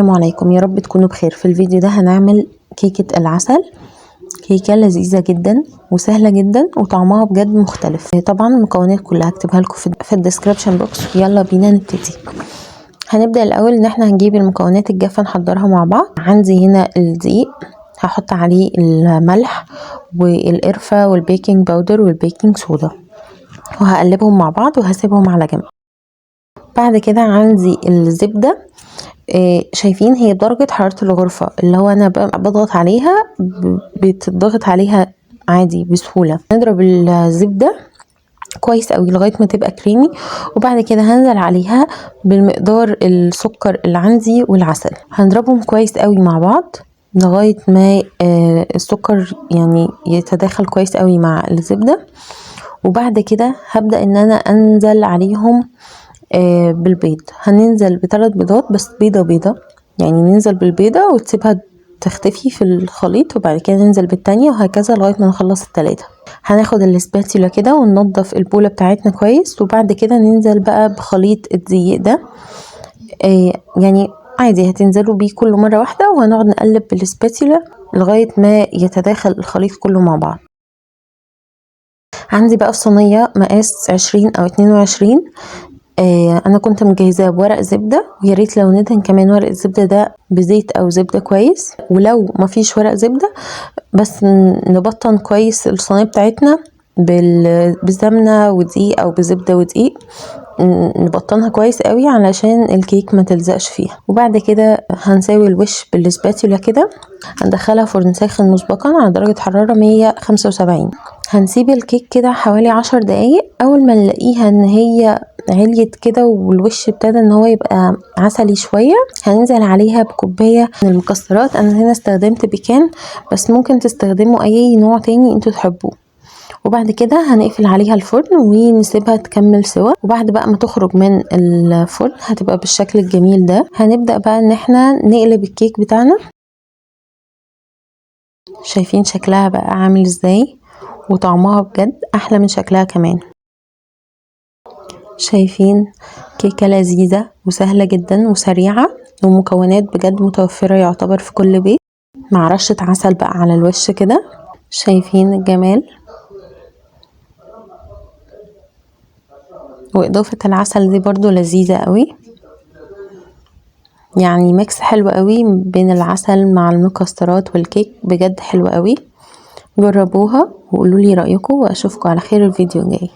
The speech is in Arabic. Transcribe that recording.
السلام عليكم، يا رب تكونوا بخير. في الفيديو ده هنعمل كيكة العسل. كيكة لذيذة جدا وسهلة جدا وطعمها بجد مختلف. طبعا المكونات كلها هكتبها لكم في الديسكريبشن بوكس. يلا بينا نبتدي. هنبدأ الأول ان احنا هنجيب المكونات الجافة نحضرها مع بعض. عندي هنا الدقيق، هحط عليه الملح والقرفة والبيكنج باودر والبيكنج صودا وهقلبهم مع بعض وهسيبهم على جنب. بعد كده عندي الزبدة. شايفين هي بدرجة حرارة الغرفة، اللي هو انا بضغط عليها بتضغط عليها عادي بسهولة. نضرب الزبدة كويس قوي لغاية ما تبقى كريمي، وبعد كده هنزل عليها بالمقدار السكر اللي عندي والعسل. هنضربهم كويس قوي مع بعض لغاية ما السكر يعني يتداخل كويس قوي مع الزبدة. وبعد كده هبدأ ان انا انزل عليهم بالبيض. هننزل ب3 بيضات، بس بيضة يعني ننزل بالبيضة وتسيبها تختفي في الخليط، وبعد كده ننزل بالتانية وهكذا لغاية ما نخلص ال3. هناخد الاسباتيولا كده وننضف البولة بتاعتنا كويس، وبعد كده ننزل بقى بخليط الدقيق ده. يعني عادي هتنزلوا بيه كله مرة واحدة، وهنقعد نقلب بالاسباتيولا لغاية ما يتداخل الخليط كله مع بعض. عندي بقى في صينية مقاس 20 أو 22. انا كنت مجهزاه بورق زبده، ويا ريت لو ندهن كمان ورق الزبده ده بزيت او زبده كويس. ولو ما فيش ورق زبده بس نبطن كويس الصينيه بتاعتنا بالسمنه ودقيق او بزبده ودقيق، نبطنها كويس قوي علشان الكيك ما تلزقش فيها. وبعد كده هنساوي الوش بالسباتولا كده. هندخلها فرن ساخن مسبقا على درجه حراره 175. هنسيب الكيك كده حوالي 10 دقايق. اول ما نلاقيها ان هي عليت كده والوش ابتدى ان هو يبقى عسلي شويه، هننزل عليها بكوبايه من المكسرات. انا هنا استخدمت بيكان، بس ممكن تستخدموا اي نوع تاني انتوا تحبوه. وبعد كده هنقفل عليها الفرن ونسيبها تكمل سوا. وبعد بقى ما تخرج من الفرن هتبقى بالشكل الجميل ده. هنبدأ بقى ان احنا نقلب الكيك بتاعنا. شايفين شكلها بقى عامل ازاي، وطعمها بجد احلى من شكلها كمان. شايفين كيكة لذيذة وسهلة جدا وسريعة، ومكونات بجد متوفرة يعتبر في كل بيت، مع رشة عسل بقى على الوش كده. شايفين الجمال، وإضافة العسل دي برضو لذيذة قوي، يعني ميكس حلو قوي بين العسل مع المكسرات والكيك، بجد حلو قوي. جربوها وقولوا لي رأيكم، واشوفكم على خير الفيديو الجاي.